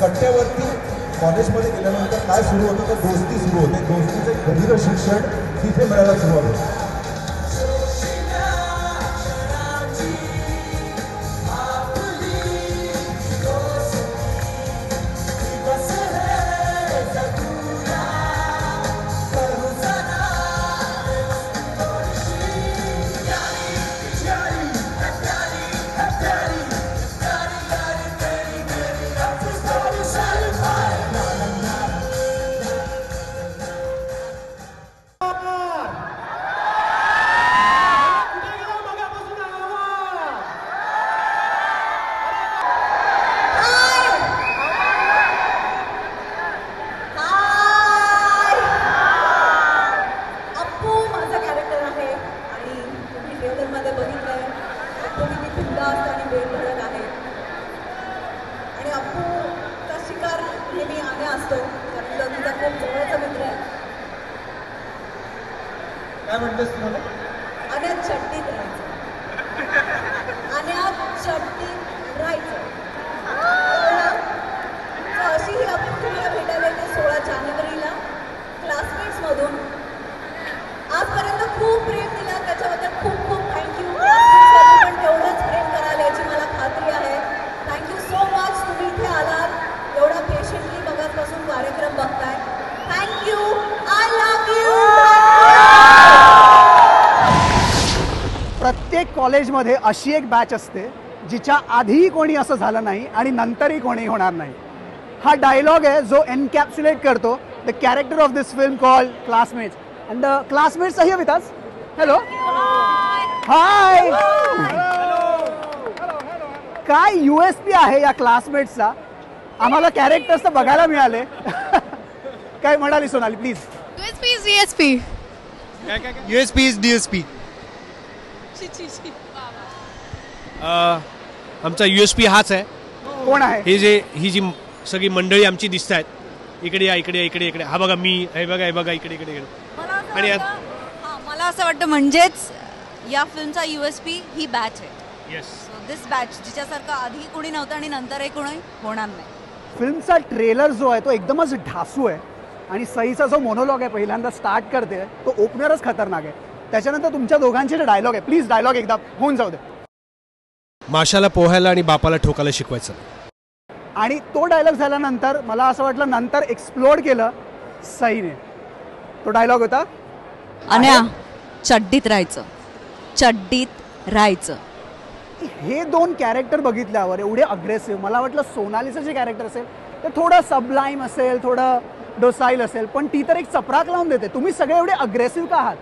कट्ट्यावरती कॉलेजमध्ये गेल्यानंतर काय सुरू होतं तर दोस्ती सुरू होते. दोस्तीचं गभीर शिक्षण तिथे मिळायला सुरुवात होते. काय म्हणतेस तुम्हाला? आणि चट्टीत राहायचं. आणि चट्टीत राहायचं. अशी ही आपण तुम्हाला भेटायला येते 16 जानेवारीला क्लासमेट्समधून. आजपर्यंत खूप प्रेम दिला त्याच्याबद्दल खूप खूप थँक्यू. पण तेवढंच प्रेम कराल याची मला खात्री आहे. Thank you so much. तुम्ही इथे आलात एवढा पेशंटली बघापासून कार्यक्रम बघताय. थँक्यू. I love you. प्रत्येक कॉलेजमध्ये अशी एक बॅच असते जिच्या आधीही कोणी असं झालं नाही आणि नंतरही कोणी होणार नाही. हा डायलॉग आहे जो एनकॅप्सुलेट करतो the character of this film called Classmates. And the Classmates are here with us. Hello. Hi. काय USP आहे या क्लासमेट्सचा? आम्हाला कॅरेक्टर्स तर बघायला मिळाले. काय म्हणाली Sonali please? USP is DSP. USP is DSP. आमचा USP हाच आहे. कोण आहे? ही जी सगळी मंडळी आमची दिसत आहेत. इकडे या, इकडे इकडे इकडे. हा बघा मी, हे बघा, हे बघा, इकडे इकडे इकडे. आणि मला असं वाटतं म्हणजेच या फिल्मचा USP ही बॅच आहे. येस. दिस बॅच जिच्यासारखं आधी कोणी नव्हतं आणि नंतरही कोणी होणार नाही. फिल्मचा ट्रेलर जो आहे तो एकदमच ढासू आहे आणि सईचा जो मोनोलॉग आहे पहिल्यांदा स्टार्ट करते तो ओपनरच खतरनाक आहे. त्याच्यानंतर तुमच्या दोघांचे जे डायलॉग आहे प्लीज डायलॉग एकदा होऊन जाऊ दे. माशाला पोहायला आणि बापाला ठोकायला शिकवायचं. आणि तो डायलॉग झाल्यानंतर मला असं वाटलं नंतर एक्सप्लोर केलं सईने. तो डायलॉग होता अण्या चड्डीत राहायचं. चड्डीत राहायचं. हे दोन कॅरेक्टर बघितल्यावर एवढे अग्रेसिव्ह. मला वाटलं सोनालीचं जे कॅरेक्टर असेल ते थोडं सबलाईम असेल, थोडं डोसाईल असेल, पण ती तर एक चपराक लावून देते. तुम्ही सगळे एवढे अग्रेसिव्ह का आहात?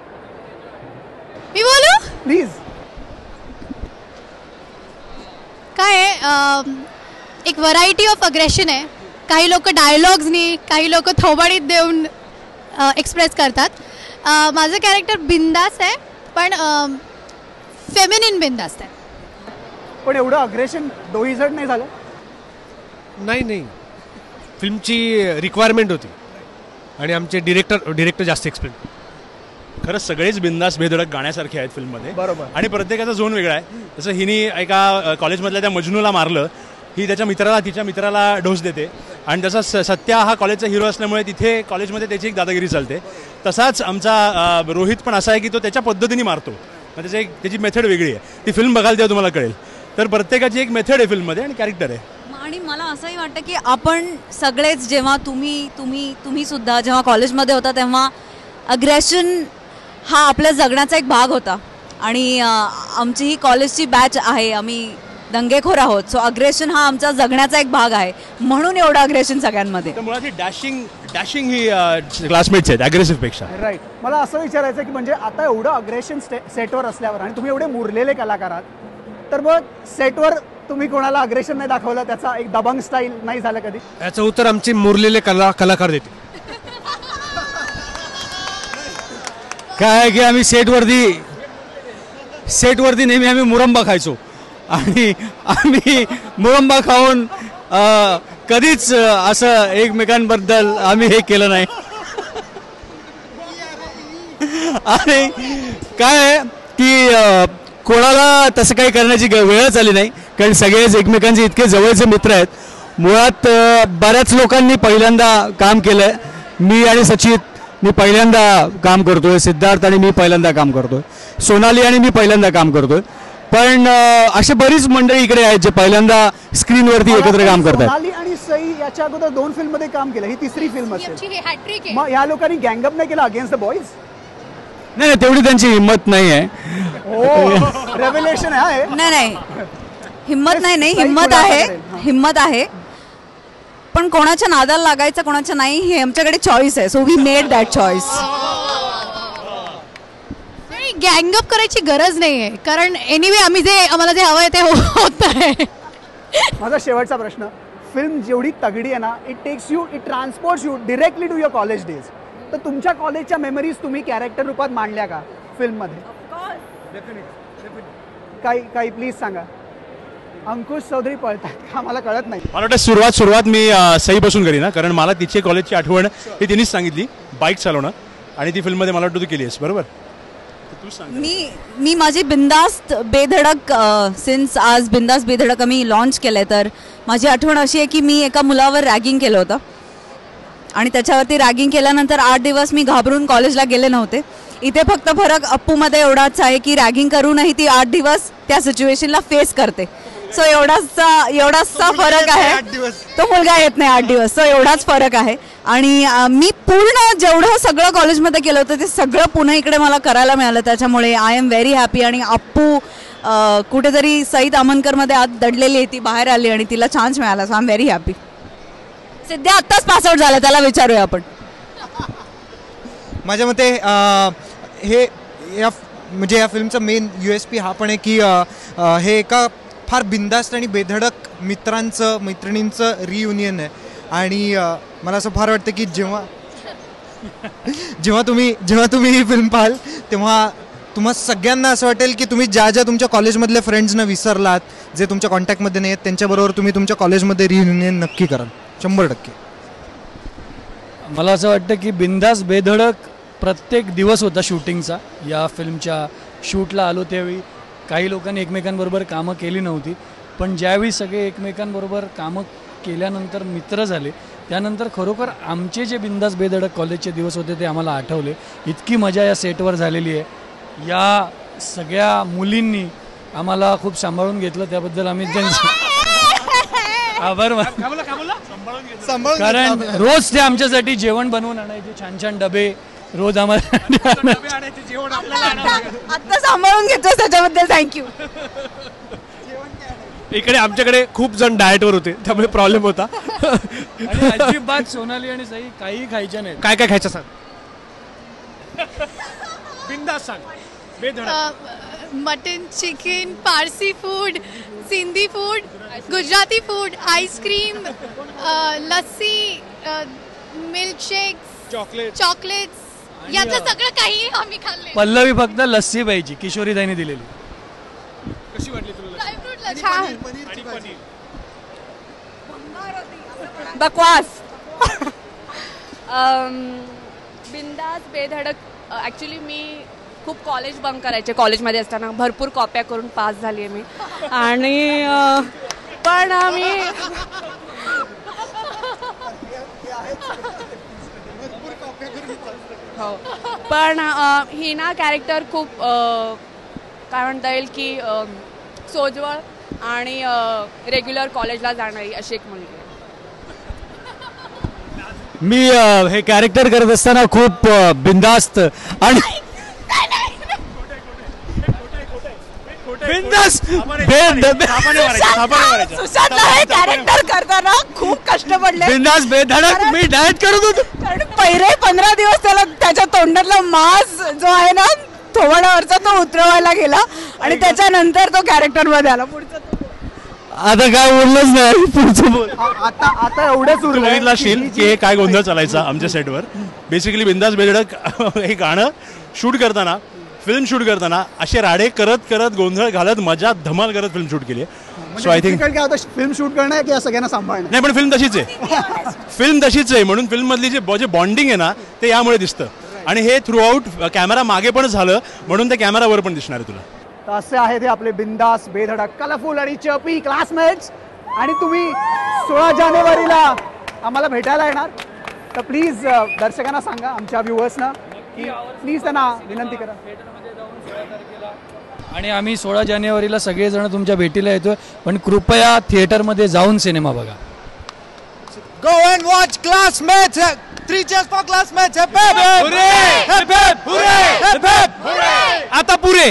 मी बोलू प्लीज. काय आहे एक व्हरायटी ऑफ अग्रेशन आहे. काही लोक डायलॉग्सनी, काही लोक थोबाडीत देऊन एक्सप्रेस करतात. माझं कॅरेक्टर बिंदास आहे पण फेमिनिन बिंदास आहे. पण एवढं अग्रेशन डोईझड नाही झालं? नाही, फिल्मची रिक्वायरमेंट होती आणि आमचे डिरेक्टर जास्त एक्सप्लेन. खरंच सगळेच बिंदास बेधडक गाण्यासारखे आहेत फिल्ममध्ये. बरोबर. आणि प्रत्येकाचा झोन वेगळा आहे. जसं हिनी एका कॉलेजमधल्या त्या मजनूला मारलं, ही त्याच्या मित्राला, तिच्या मित्राला डोस देते. आणि तसा सत्या हा कॉलेजचा हिरो असल्यामुळे तिथे कॉलेजमध्ये त्याची एक दादागिरी चालते. तसाच आमचा रोहित पण असा आहे की तो त्याच्या पद्धतीने मारतो. त्याची मेथड वेगळी आहे. ती फिल्म बघाल तेव्हा तुम्हाला कळेल. तर प्रत्येकाची एक मेथड आहे फिल्ममध्ये आणि कॅरेक्टर आहे. आणि मला असंही वाटतं की आपण सगळेच जेव्हा तुम्ही सुद्धा जेव्हा कॉलेजमध्ये होता तेव्हा अग्रेशन हा आपल्या जगण्याचा एक भाग होता. आणि आमची ही कॉलेजची बॅच आहे, आम्ही दंगेखोर आहोत. सो अग्रेशन हा आमचा जगण्याचा एक भाग आहे. म्हणून एवढं अग्रेशन सगळ्यांमध्ये. मुळात ही डॅशिंग ही क्लासमेट्स आहेत अग्रेसिव्ह पेक्षा. राईट. मला असं विचारायचं की म्हणजे आता एवढं अग्रेशन सेटवर असल्यावर आणि तुम्ही एवढे मुरलेले कलाकार आहात, तर मग सेटवर तुम्ही कोणाला अग्रेशन नाही दाखवलं, त्याचा एक दबंग स्टाईल नाही झालं कधी? याचं उत्तर आमचे मुरलेले कलाकार देते. काय आहे की आम्ही सेटवरती नेहमी आम्ही मुरंबा खायचो आणि आम्ही मुरंबा खाऊन कधीच असं एकमेकांबद्दल आम्ही हे केलं नाही. आणि काय आहे की कोणाला तसं काही करण्याची वेळच आली नाही, कारण सगळेच एकमेकांचे इतके जवळचे मित्र आहेत. मुळात बऱ्याच लोकांनी पहिल्यांदा काम केलं आहे. मी आणि सचित मी पहिल्यांदा काम करतोय, सिद्धार्थ आणि मी पहिल्यांदा काम करतोय, सोनाली आणि मी पहिल्यांदा काम करतोय. पण अशी बरीच मंडळी इकडे आहेत जे पहिल्यांदा स्क्रीनवरती एकत्र काम करतात. सोनाली आणि सई याच्या अगोदर 2 फिल्ममध्ये काम केलं, ही तिसरी फिल्म असेल. हॅट्रिक आहे. मग या लोकांनी गँगअप नाही केला अगेन्स्ट द बॉईज? नाही, तेवढी त्यांची हिंमत नाही आहे. रेव्हेलेशन आहे. नाही हिम्मत नाही हिम्मत आहे, पण कोणाच्या नादाला लागायचं कोणाच्या नाही हे आमच्याकडे चॉईस आहे. So we made that choice. Gang up करायची गरज नाही आहे, कारण एनिवे आम्हाला जे हवं आहे ते होत आहे. माझा शेवटचा प्रश्न, फिल्म जेवढी तगडी आहे ना, it transports you directly to your college days. तर तुमच्या कॉलेजच्या मेमरीज तुम्ही कॅरेक्टर रूपात मांडल्या का फिल्ममध्ये? काही प्लीज सांगा. अंकुश चौधरी पळतात का मला कळत नाही. मला वाटतं सुरुवात मी सईपासून करी ना, कारण मला तिचे कॉलेजची आठवण ही तिनेच सांगितली, बाईक चालवणं, आणि ती फिल्ममध्ये मला वाटतं तू केली आहेस, बरोबर? मी माझी बिंदास्त बेधडक सिन्स आज बिंदास्त बेधडक आम्ही लॉन्च केलंय, तर माझी आठवण अशी आहे की मी एका मुलावर रॅगिंग केलं होतं आणि त्याच्यावरती रॅगिंग केल्यानंतर 8 दिवस मी घाबरून कॉलेजला गेले नव्हते. इथे फक्त फरक अप्पूमध्ये एवढाच आहे की रॅगिंग करूनही ती 8 दिवस त्या सिच्युएशनला फेस करते. सो एवढाचा फरक आहे. तो मुलगा येत नाही 8 दिवस. सो एवढाच फरक आहे. आणि मी पूर्ण जेवढं सगळं कॉलेजमध्ये केलं होतं ते सगळं पुन्हा इकडे मला करायला मिळालं. त्याच्यामुळे आय एम व्हेरी हॅपी. आणि अप्पू कुठेतरी सईद अमनकरमध्ये आत दडलेली आहे, ती बाहेर आली आणि तिला चान्स मिळाला. So I am very happy. सध्या आत्ताच पासआउट झाला, त्याला विचारूया आपण. माझ्या मते हे म्हणजे या फिल्मचा मेन USP हा पण आहे की हे एका फार बिंदास्त आणि बेधडक मैत्रिणींचं रियुनियन आहे. आणि मला असं फार वाटतं की जेव्हा तुम्ही ही फिल्म पाहाल तेव्हा तुम्हा सगळ्यांना असं वाटेल की तुम्ही ज्या तुमच्या कॉलेजमधल्या फ्रेंड्सना विसरलात, जे तुमच्या कॉन्टॅक्टमध्ये नाही आहेत, त्यांच्याबरोबर तुम्ही तुमच्या कॉलेजमध्ये रियुनियन नक्की कराल, 100%. मला असं वाटतं की बिंदास बेधडक प्रत्येक दिवस होता शूटिंगचा. या फिल्मच्या शूटला आलो त्यावेळी काही लोकांनी एकमेकांबरोबर कामं केली नव्हती, पण ज्यावेळी सगळे एकमेकांबरोबर कामं केल्यानंतर मित्र झाले, त्यानंतर खरोखर आमचे जे बिंदास बेधडक कॉलेजचे दिवस होते ते आम्हाला आठवले. इतकी मजा या सेटवर झालेली आहे. या सगळ्या मुलींनी आम्हाला खूप सांभाळून घेतलं, त्याबद्दल आम्ही त्यांचे आभार मानतो. कारण रोज ते आमच्यासाठी जेवण बनवून आणायचे, छान छान डबे रोज आम्हाला आत्ता सांभाळून घेतो, त्याच्याबद्दल थँक्यू. इकडे आमच्याकडे खूप जण डाएटवर होते, त्यामुळे प्रॉब्लेम होता. अजिबात सोनाली आणि सई काही खायच्या नाही. काय खायचं सांग, बिंदास सांग. Mutton, chicken, Parsi food, Sindhi food, Gujarati food, ice cream, lassi, milkshakes, chocolates, यातलं सगळं काही आम्ही खाल्ले. पल्लवी फक्त लस्सी पाहिजे, किशोरीताईने दिलेली. कशी वाटली तुला? छान. बकवास. बिंदास बेधडक. ॲक्च्युली मी खूप कॉलेज बंक करायचे कॉलेजमध्ये असताना, भरपूर कॉप्या करून पास झाली आहे मी. आणि पण आम्ही हो, पण ही ना कॅरेक्टर खूप काय म्हणता येईल की सोजवळ आणि रेग्युलर कॉलेजला जाणारी अशी एक मुलगी आहे. मी हे कॅरेक्टर करत असताना खूप बिंदास्त आणि कॅरेक्टर करताना खूप कष्ट पडले. बिंदास बेधडक मी डाएट करत होतो. कारण पहिले 15 दिवस त्याला त्याच्या तोंडातला मांस जो आहे ना थोबाडावरचा तो उतरवायला गेला आणि त्याच्यानंतर तो कॅरेक्टर मध्ये आला. पुढचं आता काय बोललंच नाही. पुढचं बोल. आता एवढंच बघितलं असेल की हे काय गोंधळ चालायचा आमच्या सेटवर. बेसिकली बिंदास बेधडक हे गाणं शूट करताना फिल्म शूट करताना असे राडे करत करत गोंधळ घालत मजा धमाल करत फिल्म शूट केली आहे. सो आय थिंक काय होतं फिल्म शूट करणं आहे की सगळ्यांना सांभाळणं. नाही पण फिल्म तशीच आहे, फिल्म तशीच आहे म्हणून फिल्ममधली जे बॉन्डिंग आहे ना ते यामुळे दिसतं आणि हे थ्रू आउट कॅमेरा मागे पण झालं म्हणून ते कॅमेरावर पण दिसणार आहे तुला. तर असे आहेत हे आपले बिंदास बेधडक कलरफुल आणि चपी क्लासमेट्स. आणि तुम्ही 16 जानेवारीला आम्हाला भेटायला येणार तर प्लीज दर्शकांना सांगा, आमच्या व्ह्युअर्सना की प्लीज त्यांना विनंती करा. आणि आम्ही 16 जानेवारीला सगळेजण तुमच्या भेटीला येतोय, पण कृपया थिएटरमध्ये जाऊन सिनेमा बघा. Go and watch Classmates. 3 cheers for Classmates. Hip hip. Hooray! Hip hip. Hooray! Hip hip. आता पुरे